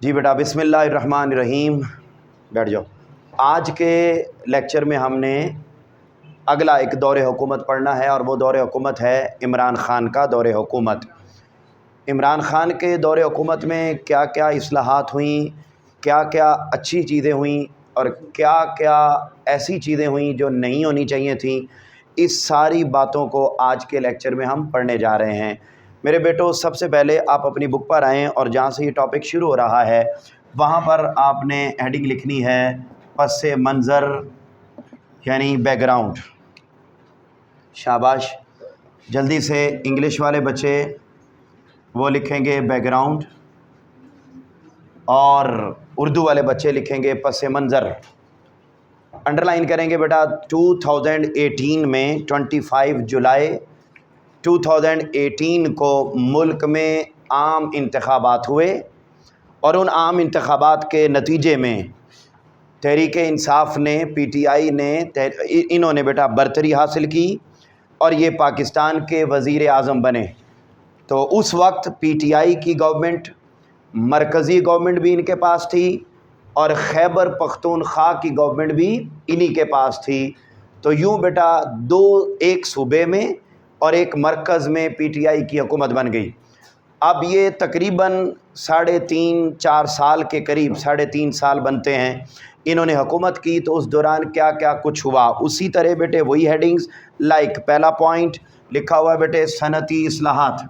جی بیٹا، بسم اللہ الرحمن الرحیم، بیٹھ جاؤ۔ آج کے لیکچر میں ہم نے اگلا ایک دور حکومت پڑھنا ہے، اور وہ دور حکومت ہے عمران خان کا دور حکومت۔ عمران خان کے دور حکومت میں کیا کیا اصلاحات ہوئیں، کیا کیا اچھی چیزیں ہوئیں، اور کیا کیا ایسی چیزیں ہوئیں جو نہیں ہونی چاہیے تھیں، اس ساری باتوں کو آج کے لیکچر میں ہم پڑھنے جا رہے ہیں۔ میرے بیٹو، سب سے پہلے آپ اپنی بک پر آئیں، اور جہاں سے یہ ٹاپک شروع ہو رہا ہے وہاں پر آپ نے ہیڈنگ لکھنی ہے پس منظر، یعنی بیک گراؤنڈ۔ شاباش، جلدی سے انگلش والے بچے وہ لکھیں گے بیک گراؤنڈ، اور اردو والے بچے لکھیں گے پس منظر۔ انڈرلائن کریں گے بیٹا، 2018 میں 25 جولائی 2018 کو ملک میں عام انتخابات ہوئے، اور ان عام انتخابات کے نتیجے میں تحریک انصاف نے، پی ٹی آئی نے، انہوں نے بیٹا برتری حاصل کی، اور یہ پاکستان کے وزیر اعظم بنے۔ تو اس وقت پی ٹی آئی کی گورنمنٹ، مرکزی گورنمنٹ بھی ان کے پاس تھی، اور خیبر پختونخوا کی گورنمنٹ بھی انہی کے پاس تھی۔ تو یوں بیٹا ایک صوبے میں اور ایک مرکز میں پی ٹی آئی کی حکومت بن گئی۔ اب یہ تقریباً 3.5-4 سال کے قریب، 3.5 سال بنتے ہیں انہوں نے حکومت کی۔ تو اس دوران کیا کیا کچھ ہوا، اسی طرح بیٹے وہی ہیڈنگز، لائک پہلا پوائنٹ لکھا ہوا ہے بیٹے صنعتی اصلاحات،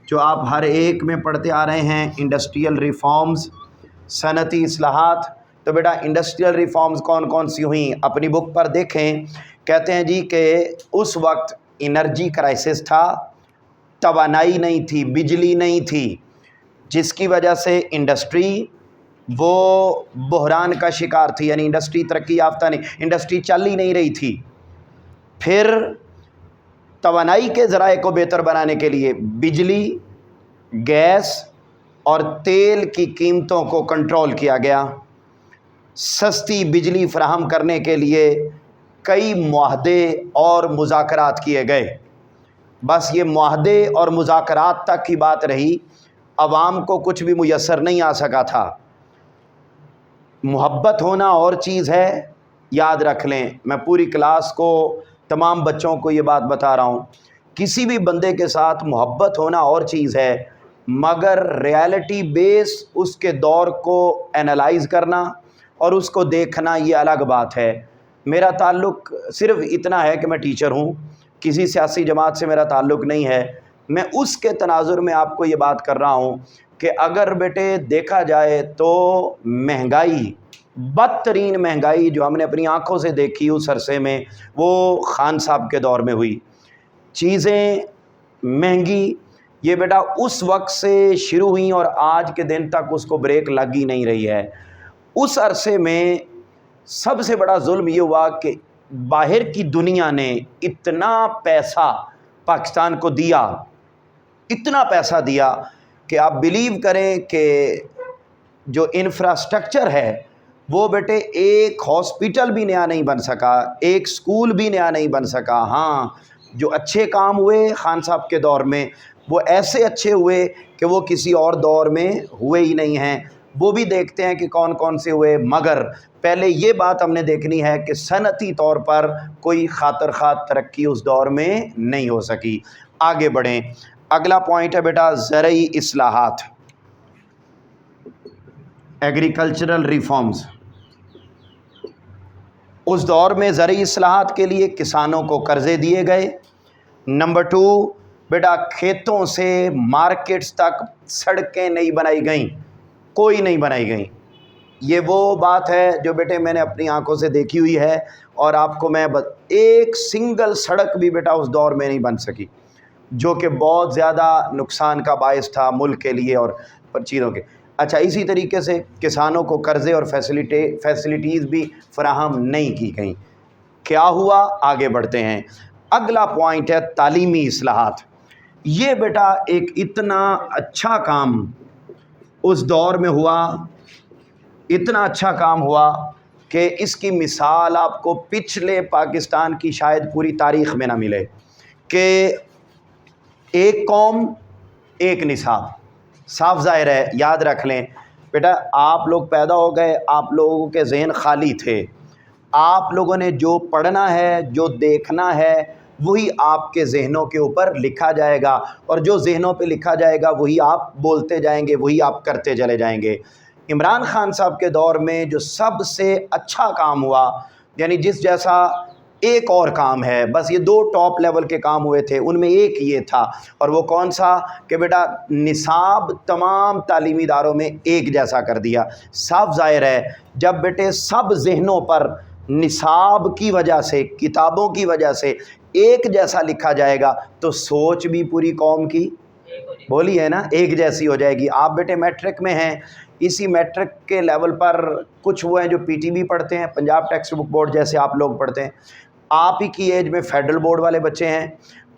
جو آپ ہر ایک میں پڑھتے آ رہے ہیں، انڈسٹریل ریفارمز، صنعتی اصلاحات۔ تو بیٹا انڈسٹریل ریفارمز کون کون سی ہوئیں اپنی بک پر دیکھیں۔ کہتے ہیں جی کہ اس وقت انرجی کرائسس تھا، توانائی نہیں تھی، بجلی نہیں تھی، جس کی وجہ سے انڈسٹری وہ بحران کا شکار تھی، یعنی انڈسٹری ترقی یافتہ نہیں، انڈسٹری چل ہی نہیں رہی تھی۔ پھر توانائی کے ذرائع کو بہتر بنانے کے لیے بجلی، گیس اور تیل کی قیمتوں کو کنٹرول کیا گیا۔ سستی بجلی فراہم کرنے کے لیے کئی معاہدے اور مذاکرات کیے گئے۔ بس یہ معاہدے اور مذاکرات تک کی بات رہی، عوام کو کچھ بھی میسر نہیں آ سکا تھا۔ محبت ہونا اور چیز ہے، یاد رکھ لیں، میں پوری کلاس کو، تمام بچوں کو یہ بات بتا رہا ہوں، کسی بھی بندے کے ساتھ محبت ہونا اور چیز ہے، مگر ریالٹی بیس اس کے دور کو انالائز کرنا اور اس کو دیکھنا یہ الگ بات ہے۔ میرا تعلق صرف اتنا ہے کہ میں ٹیچر ہوں، کسی سیاسی جماعت سے میرا تعلق نہیں ہے۔ میں اس کے تناظر میں آپ کو یہ بات کر رہا ہوں کہ اگر بیٹے دیکھا جائے تو مہنگائی، بدترین مہنگائی جو ہم نے اپنی آنکھوں سے دیکھی اس عرصے میں، وہ خان صاحب کے دور میں ہوئی۔ چیزیں مہنگی، یہ بیٹا اس وقت سے شروع ہوئیں اور آج کے دن تک اس کو بریک لگ ہی نہیں رہی ہے۔ اس عرصے میں سب سے بڑا ظلم یہ ہوا کہ باہر کی دنیا نے اتنا پیسہ پاکستان کو دیا، اتنا پیسہ دیا کہ آپ بلیو کریں کہ جو انفراسٹرکچر ہے وہ بیٹے ایک ہاسپٹل بھی نیا نہیں بن سکا، ایک سکول بھی نیا نہیں بن سکا۔ ہاں، جو اچھے کام ہوئے خان صاحب کے دور میں، وہ ایسے اچھے ہوئے کہ وہ کسی اور دور میں ہوئے ہی نہیں ہیں۔ وہ بھی دیکھتے ہیں کہ کون کون سے ہوئے، مگر پہلے یہ بات ہم نے دیکھنی ہے کہ صنعتی طور پر کوئی خاطر خواہ ترقی اس دور میں نہیں ہو سکی۔ آگے بڑھیں، اگلا پوائنٹ ہے بیٹا زرعی اصلاحات، ایگریکلچرل ریفارمز۔ اس دور میں زرعی اصلاحات کے لیے کسانوں کو قرضے دیے گئے۔ نمبر 2 بیٹا کھیتوں سے مارکیٹس تک سڑکیں نہیں بنائی گئیں، کوئی نہیں بنائی گئیں۔ یہ وہ بات ہے جو بیٹے میں نے اپنی آنکھوں سے دیکھی ہوئی ہے، اور آپ کو میں ایک سنگل سڑک بھی بیٹا اس دور میں نہیں بن سکی، جو کہ بہت زیادہ نقصان کا باعث تھا ملک کے لیے اور چیزوں کے۔ اچھا، اسی طریقے سے کسانوں کو قرضے اور فیسلٹیز بھی فراہم نہیں کی گئیں۔ کیا ہوا، آگے بڑھتے ہیں۔ اگلا پوائنٹ ہے تعلیمی اصلاحات۔ یہ بیٹا ایک اتنا اچھا کام اس دور میں ہوا، اتنا اچھا کام ہوا کہ اس کی مثال آپ کو پچھلے پاکستان کی شاید پوری تاریخ میں نہ ملے، کہ ایک قوم ایک نصاب۔ صاف ظاہر ہے، یاد رکھ لیں، بیٹا آپ لوگ پیدا ہو گئے، آپ لوگوں کے ذہن خالی تھے، آپ لوگوں نے جو پڑھنا ہے، جو دیکھنا ہے، وہی آپ کے ذہنوں کے اوپر لکھا جائے گا، اور جو ذہنوں پہ لکھا جائے گا وہی آپ بولتے جائیں گے، وہی آپ کرتے چلے جائیں گے۔ عمران خان صاحب کے دور میں جو سب سے اچھا کام ہوا، یعنی جس جیسا ایک اور کام ہے، بس یہ 2 ٹاپ لیول کے کام ہوئے تھے، ان میں ایک یہ تھا، اور وہ کون سا کہ بیٹا نصاب تمام تعلیمی اداروں میں ایک جیسا کر دیا۔ صاف ظاہر ہے جب بیٹے سب ذہنوں پر نصاب کی وجہ سے، کتابوں کی وجہ سے ایک جیسا لکھا جائے گا تو سوچ بھی پوری قوم کی بولی ہے نا ایک جیسی ہو جائے گی۔ آپ بیٹے میٹرک میں ہیں، اسی میٹرک کے لیول پر کچھ وہ ہیں جو پی ٹی بھی پڑھتے ہیں، پنجاب ٹیکسٹ بک بورڈ جیسے آپ لوگ پڑھتے ہیں، آپ ہی کی ایج میں فیڈرل بورڈ والے بچے ہیں،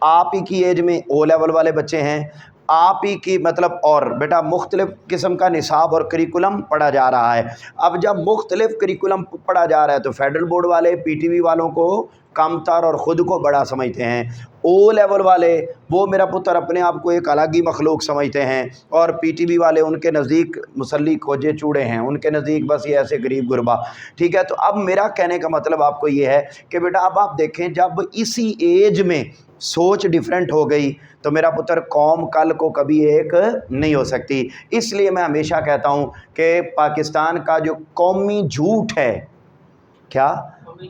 آپ ہی کی ایج میں او لیول والے بچے ہیں، آپ ہی کی مطلب اور بیٹا مختلف قسم کا نصاب اور کریکولم پڑھا جا رہا ہے۔ اب جب مختلف کریکولم پڑھا جا رہا ہے تو فیڈرل بورڈ والے پی ٹی وی والوں کو کم تر اور خود کو بڑا سمجھتے ہیں، او لیول والے وہ میرا پتر اپنے آپ کو ایک الگ ہی مخلوق سمجھتے ہیں، اور پی ٹی وی والے ان کے نزدیک مسلی کھوجے چوڑے ہیں، ان کے نزدیک بس یہ ایسے غریب غربا۔ ٹھیک ہے، تو اب میرا کہنے کا مطلب آپ کو یہ ہے کہ بیٹا اب آپ دیکھیں جب اسی ایج میں سوچ ڈیفرنٹ ہو گئی تو میرا پتر قوم کل کو کبھی ایک نہیں ہو سکتی۔ اس لیے میں ہمیشہ کہتا ہوں کہ پاکستان کا جو قومی جھوٹ ہے، کیا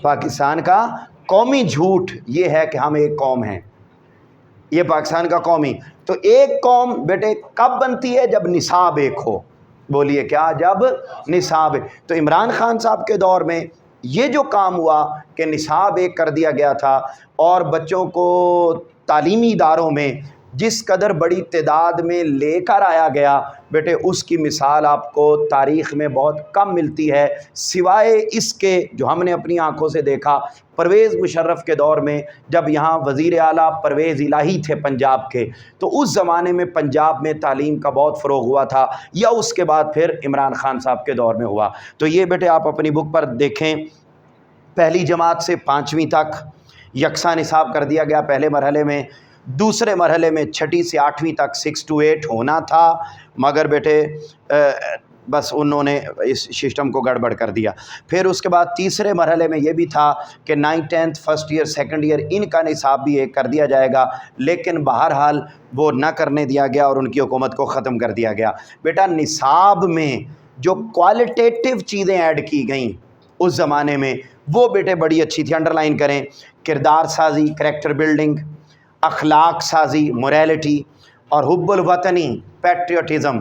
پاکستان کا قومی جھوٹ یہ ہے کہ ہم ایک قوم ہیں، یہ پاکستان کا قومی، تو ایک قوم بیٹے کب بنتی ہے جب نصاب ایک ہو، بولیے کیا، جب نصاب۔ تو عمران خان صاحب کے دور میں یہ جو کام ہوا کہ نصاب ایک کر دیا گیا تھا، اور بچوں کو تعلیمی اداروں میں جس قدر بڑی تعداد میں لے کر آیا گیا بیٹے اس کی مثال آپ کو تاریخ میں بہت کم ملتی ہے، سوائے اس کے جو ہم نے اپنی آنکھوں سے دیکھا پرویز مشرف کے دور میں، جب یہاں وزیر اعلیٰ پرویز الہی تھے پنجاب کے، تو اس زمانے میں پنجاب میں تعلیم کا بہت فروغ ہوا تھا، یا اس کے بعد پھر عمران خان صاحب کے دور میں ہوا۔ تو یہ بیٹے آپ اپنی بک پر دیکھیں، پہلی جماعت سے 5ویں تک یکساں نصاب کر دیا گیا پہلے مرحلے میں، دوسرے مرحلے میں 6ٹھی سے 8ویں تک 6 to 8 ہونا تھا، مگر بیٹے بس انہوں نے اس سسٹم کو گڑبڑ کر دیا۔ پھر اس کے بعد تیسرے مرحلے میں یہ بھی تھا کہ 9th 10th first year second year ان کا نصاب بھی ایک کر دیا جائے گا، لیکن بہرحال وہ نہ کرنے دیا گیا اور ان کی حکومت کو ختم کر دیا گیا۔ بیٹا نصاب میں جو کوالٹیٹیو چیزیں ایڈ کی گئیں اس زمانے میں وہ بیٹے بڑی اچھی تھی، انڈر لائن کریں، کردار سازی، کریکٹر بلڈنگ، اخلاق سازی، موریلٹی، اور حب الوطنی، پیٹریوٹزم،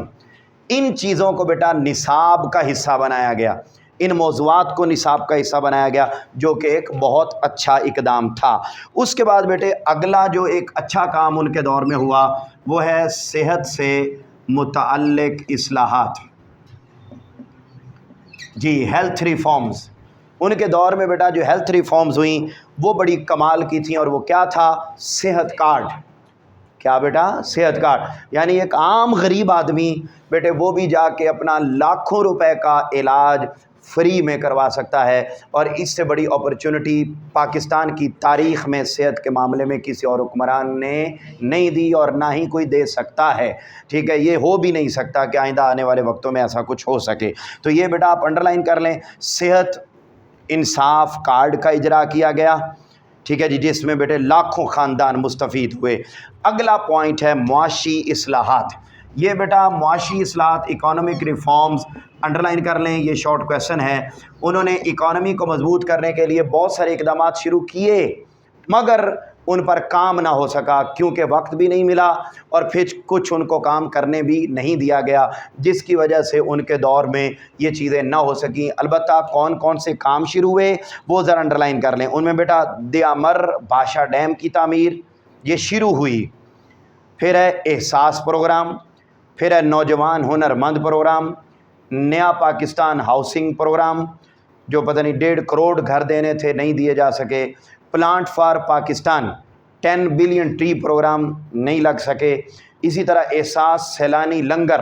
ان چیزوں کو بیٹا نصاب کا حصہ بنایا گیا، ان موضوعات کو نصاب کا حصہ بنایا گیا، جو کہ ایک بہت اچھا اقدام تھا۔ اس کے بعد بیٹے اگلا جو ایک اچھا کام ان کے دور میں ہوا وہ ہے صحت سے متعلق اصلاحات، جی ہیلتھ ریفارمز۔ ان کے دور میں بیٹا جو ہیلتھ ریفارمز ہوئیں وہ بڑی کمال کی تھیں، اور وہ کیا تھا، صحت کارڈ۔ کیا بیٹا، صحت کارڈ، یعنی ایک عام غریب آدمی بیٹے وہ بھی جا کے اپنا لاکھوں روپے کا علاج فری میں کروا سکتا ہے، اور اس سے بڑی اپرچونٹی پاکستان کی تاریخ میں صحت کے معاملے میں کسی اور حکمران نے نہیں دی، اور نہ ہی کوئی دے سکتا ہے۔ ٹھیک ہے، یہ ہو بھی نہیں سکتا کہ آئندہ آنے والے وقتوں میں ایسا کچھ ہو سکے۔ تو یہ بیٹا آپ انڈر لائن کر لیں، صحت انصاف کارڈ کا اجرا کیا گیا، ٹھیک ہے جی، جس میں بیٹے لاکھوں خاندان مستفید ہوئے۔ اگلا پوائنٹ ہے معاشی اصلاحات۔ یہ بیٹا معاشی اصلاحات، اکانومک ریفارمز، انڈر لائن کر لیں، یہ شارٹ کویسچن ہے۔ انہوں نے اکانومی کو مضبوط کرنے کے لیے بہت سارے اقدامات شروع کیے، مگر ان پر کام نہ ہو سکا کیونکہ وقت بھی نہیں ملا، اور پھر کچھ ان کو کام کرنے بھی نہیں دیا گیا، جس کی وجہ سے ان کے دور میں یہ چیزیں نہ ہو سکیں۔ البتہ کون کون سے کام شروع ہوئے وہ ذرا انڈر لائن کر لیں۔ ان میں بیٹا دیامر بھاشا ڈیم کی تعمیر یہ شروع ہوئی، پھر ہے احساس پروگرام، پھر ہے نوجوان ہنر مند پروگرام، نیا پاکستان ہاؤسنگ پروگرام جو پتہ نہیں 1.5 کروڑ گھر دینے تھے نہیں دیے جا سکے، plant for Pakistan 10 billion tree programme نہیں لگ سکے، اسی طرح احساس سیلانی لنگر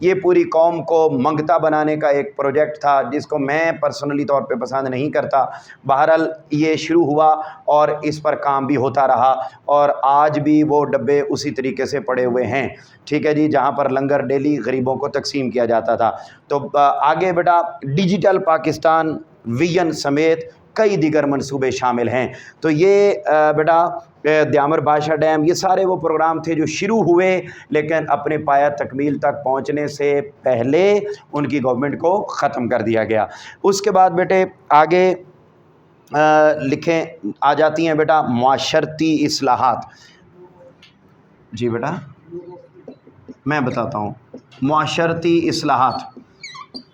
یہ پوری قوم کو منگتا بنانے کا ایک پروجیکٹ تھا جس کو میں پرسنلی طور پہ پسند نہیں کرتا. بہرحال یہ شروع ہوا اور اس پر کام بھی ہوتا رہا اور آج بھی وہ ڈبے اسی طریقے سے پڑے ہوئے ہیں. ٹھیک ہے جی, جہاں پر لنگر ڈیلی غریبوں کو تقسیم کیا جاتا تھا. تو آگے بیٹا ڈیجیٹل پاکستان ویژن سمیت کئی دیگر منصوبے شامل ہیں. تو یہ بیٹا دیامر بادشاہ ڈیم, یہ سارے وہ پروگرام تھے جو شروع ہوئے لیکن اپنے پایہ تکمیل تک پہنچنے سے پہلے ان کی گورنمنٹ کو ختم کر دیا گیا. اس کے بعد بیٹے آگے لکھیں آ جاتی ہیں بیٹا معاشرتی اصلاحات. جی بیٹا میں بتاتا ہوں معاشرتی اصلاحات.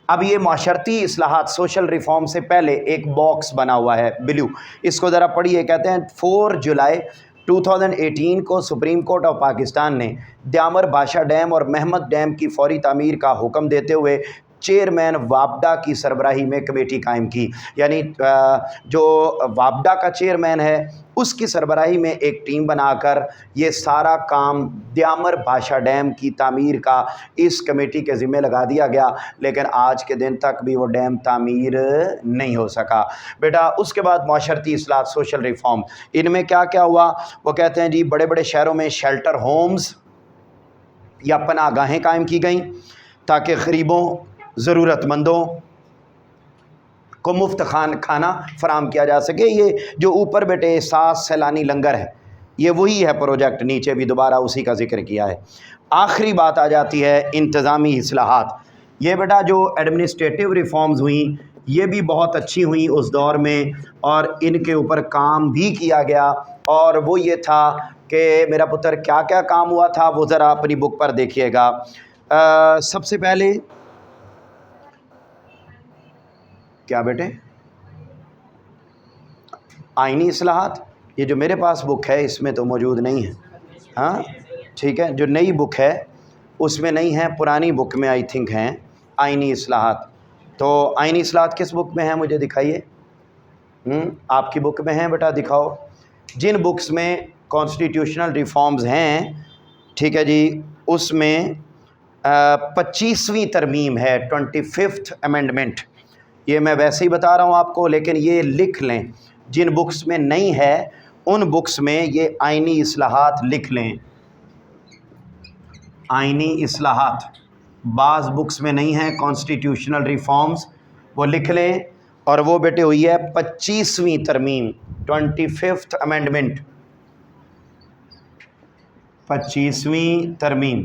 اب یہ معاشرتی اصلاحات سوشل ریفارم سے پہلے ایک باکس بنا ہوا ہے بلیو, اس کو ذرا پڑھیے. کہتے ہیں 4 جولائی 2018 کو سپریم کورٹ آف پاکستان نے دیامر بادشاہ ڈیم اور محمد ڈیم کی فوری تعمیر کا حکم دیتے ہوئے چیئرمین وابڈا کی سربراہی میں کمیٹی قائم کی. یعنی جو وابڈا کا چیئرمین ہے اس کی سربراہی میں ایک ٹیم بنا کر یہ سارا کام دیامر بادشاہ ڈیم کی تعمیر کا اس کمیٹی کے ذمہ لگا دیا گیا, لیکن آج کے دن تک بھی وہ ڈیم تعمیر نہیں ہو سکا. بیٹا اس کے بعد معاشرتی اصلاحات سوشل ریفارم, ان میں کیا کیا ہوا؟ وہ کہتے ہیں جی بڑے بڑے شہروں میں شیلٹر ہومز یا پناہ گاہیں قائم کی گئیں تاکہ غریبوں ضرورت مندوں کو مفت کھانا فراہم کیا جا سکے. یہ جو اوپر بیٹے احساس سیلانی لنگر ہے یہ وہی ہے پروجیکٹ, نیچے بھی دوبارہ اسی کا ذکر کیا ہے. آخری بات آ جاتی ہے انتظامی اصلاحات. یہ بیٹا جو ایڈمنسٹریٹو ریفارمز ہوئیں یہ بھی بہت اچھی ہوئیں اس دور میں اور ان کے اوپر کام بھی کیا گیا, اور وہ یہ تھا کہ میرا پتر کیا کیا کام ہوا تھا وہ ذرا اپنی بک پر دیکھیے گا. سب سے پہلے کیا بیٹے آئینی اصلاحات, یہ جو میرے پاس بک ہے اس میں تو موجود نہیں ہے. ہاں ٹھیک ہے, جو نئی بک ہے اس میں نہیں ہے, پرانی بک میں آئی تھنک ہیں آئینی اصلاحات. تو آئینی اصلاحات کس بک میں ہیں مجھے دکھائیے. آپ کی بک میں ہیں بیٹا, دکھاؤ. جن بکس میں کانسٹیٹیوشنل ریفارمز ہیں ٹھیک ہے جی اس میں 25ویں ترمیم ہے, 25th امینڈمنٹ. یہ میں ویسے ہی بتا رہا ہوں آپ کو, لیکن یہ لکھ لیں جن بکس میں نہیں ہے ان بکس میں یہ آئینی اصلاحات لکھ لیں. آئینی اصلاحات بعض بکس میں نہیں ہیں کانسٹیٹیوشنل ریفارمز, وہ لکھ لیں. اور وہ بیٹے ہوئی ہے 25ویں ترمیم, 25th امینڈمنٹ, 25ویں ترمیم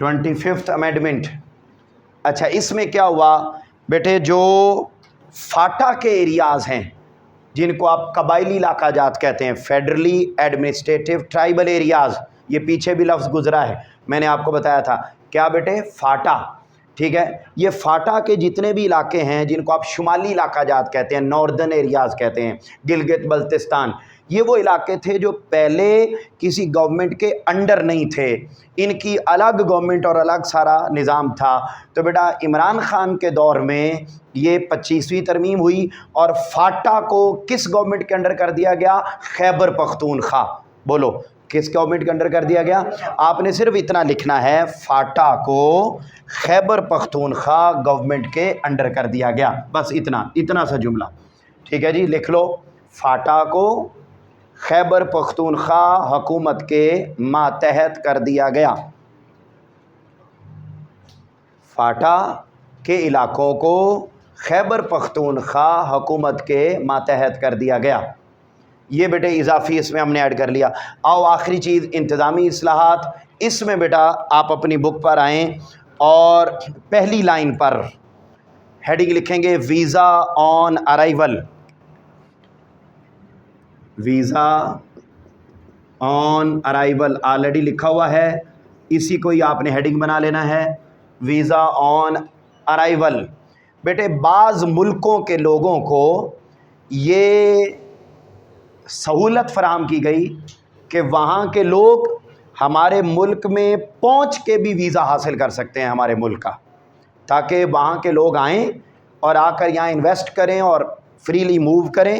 25th امینڈمنٹ. اچھا اس میں کیا ہوا بیٹے, جو فاٹا کے ایریاز ہیں جن کو آپ قبائلی علاقہ جات کہتے ہیں, فیڈرلی ایڈمنسٹریٹو ٹرائبل ایریاز, یہ پیچھے بھی لفظ گزرا ہے میں نے آپ کو بتایا تھا. کیا بیٹے فاٹا, ٹھیک ہے. یہ فاٹا کے جتنے بھی علاقے ہیں جن کو آپ شمالی علاقہ جات کہتے ہیں, ناردرن ایریاز کہتے ہیں, گلگت بلتستان, یہ وہ علاقے تھے جو پہلے کسی گورنمنٹ کے انڈر نہیں تھے, ان کی الگ گورنمنٹ اور الگ سارا نظام تھا. تو بیٹا عمران خان کے دور میں یہ 25ویں ترمیم ہوئی اور فاٹا کو کس گورنمنٹ کے انڈر کر دیا گیا؟ خیبر پختونخوا. بولو کس گورنمنٹ کے انڈر کر دیا گیا؟ آپ نے صرف اتنا لکھنا ہے, فاٹا کو خیبر پختونخوا گورنمنٹ کے انڈر کر دیا گیا, بس اتنا سا جملہ. ٹھیک ہے جی, لکھ لو فاٹا کو خیبر پختونخوا حکومت کے ماتحت کر دیا گیا. فاٹا کے علاقوں کو خیبر پختونخوا حکومت کے ماتحت کر دیا گیا. یہ بیٹے اضافی اس میں ہم نے ایڈ کر لیا. آؤ آخری چیز انتظامی اصلاحات. اس میں بیٹا آپ اپنی بک پر آئیں اور پہلی لائن پر ہیڈنگ لکھیں گے ویزا آن ارائیول. ویزا آن ارائیول آلریڈی لکھا ہوا ہے, اسی کو ہی آپ نے ہیڈنگ بنا لینا ہے, ویزا آن ارائیول. بیٹے بعض ملکوں کے لوگوں کو یہ سہولت فراہم کی گئی کہ وہاں کے لوگ ہمارے ملک میں پہنچ کے بھی ویزا حاصل کر سکتے ہیں ہمارے ملک کا, تاکہ وہاں کے لوگ آئیں اور آ کر یہاں انویسٹ کریں اور فریلی موو کریں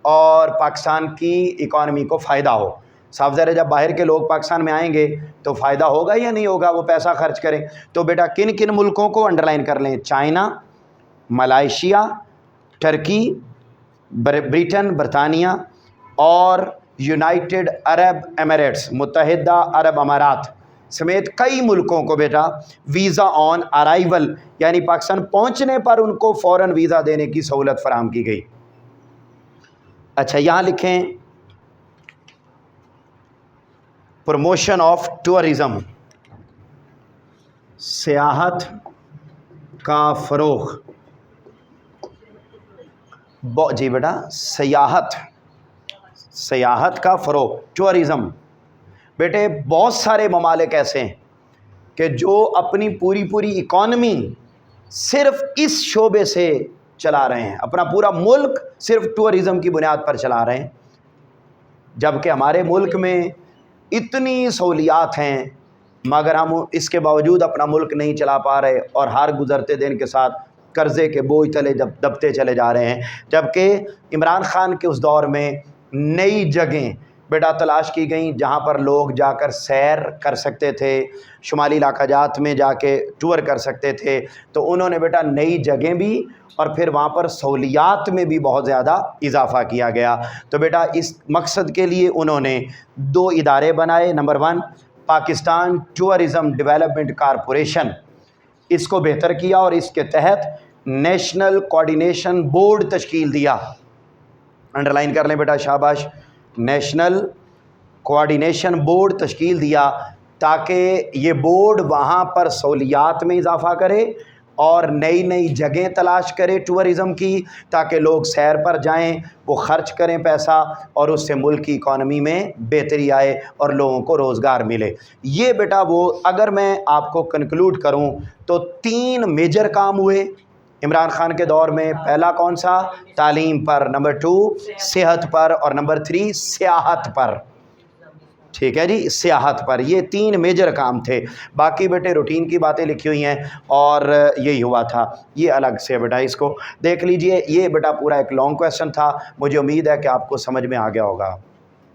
اور پاکستان کی اکانومی کو فائدہ ہو. صاف ظاہر ہے جب باہر کے لوگ پاکستان میں آئیں گے تو فائدہ ہوگا یا نہیں ہوگا، وہ پیسہ خرچ کریں. تو بیٹا کن کن ملکوں کو انڈر لائن کر لیں؟ چائنا، ملائیشیا، ٹرکی، بریٹن برطانیہ، اور یونائٹڈ عرب ایمریٹس متحدہ عرب امارات سمیت کئی ملکوں کو بیٹا ویزا آن ارائیول یعنی پاکستان پہنچنے پر ان کو فوراً ویزا دینے کی سہولت فراہم کی گئی. اچھا یہاں لکھیں پروموشن آف ٹورزم، سیاحت کا فروغ. جی بیٹا سیاحت کا فروغ، ٹورزم. بیٹے بہت سارے ممالک ایسے ہیں کہ جو اپنی پوری اکانومی صرف اس شعبے سے چلا رہے ہیں، اپنا پورا ملک صرف ٹورزم کی بنیاد پر چلا رہے ہیں، جبکہ ہمارے ملک میں اتنی سہولیات ہیں مگر ہم اس کے باوجود اپنا ملک نہیں چلا پا رہے، اور ہر گزرتے دن کے ساتھ قرضے کے بوجھ تلے دبتے چلے جا رہے ہیں. جبکہ عمران خان کے اس دور میں نئی جگہیں بیٹا تلاش کی گئیں جہاں پر لوگ جا کر سیر کر سکتے تھے، شمالی علاقہ جات میں جا کے ٹور کر سکتے تھے. تو انہوں نے بیٹا نئی جگہیں بھی اور پھر وہاں پر سہولیات میں بھی بہت زیادہ اضافہ کیا گیا. تو بیٹا اس مقصد کے لیے انہوں نے 2 ادارے بنائے. نمبر 1 پاکستان ٹورزم ڈیولپمنٹ کارپوریشن، اس کو بہتر کیا اور اس کے تحت نیشنل کوآرڈینیشن بورڈ تشکیل دیا. انڈر لائن کر لیں بیٹا، شاباش. نیشنل کوآرڈینیشن بورڈ تشکیل دیا تاکہ یہ بورڈ وہاں پر سہولیات میں اضافہ کرے اور نئی جگہیں تلاش کرے ٹورزم کی، تاکہ لوگ سیر پر جائیں، وہ خرچ کریں پیسہ اور اس سے ملک کی اکانومی میں بہتری آئے اور لوگوں کو روزگار ملے. یہ بیٹا وہ اگر میں آپ کو کنکلوڈ کروں تو 3 میجر کام ہوئے عمران خان کے دور میں. پہلا کون سا؟ تعلیم پر، نمبر 2 صحت پر، اور نمبر 3 سیاحت پر. ٹھیک ہے جی، سیاحت پر. یہ 3 میجر کام تھے. باقی بیٹے روٹین کی باتیں لکھی ہوئی ہیں اور یہی ہوا تھا. یہ الگ سے بیٹا اس کو دیکھ لیجئے. یہ بیٹا پورا ایک لانگ کویسچن تھا، مجھے امید ہے کہ آپ کو سمجھ میں آ گیا ہوگا.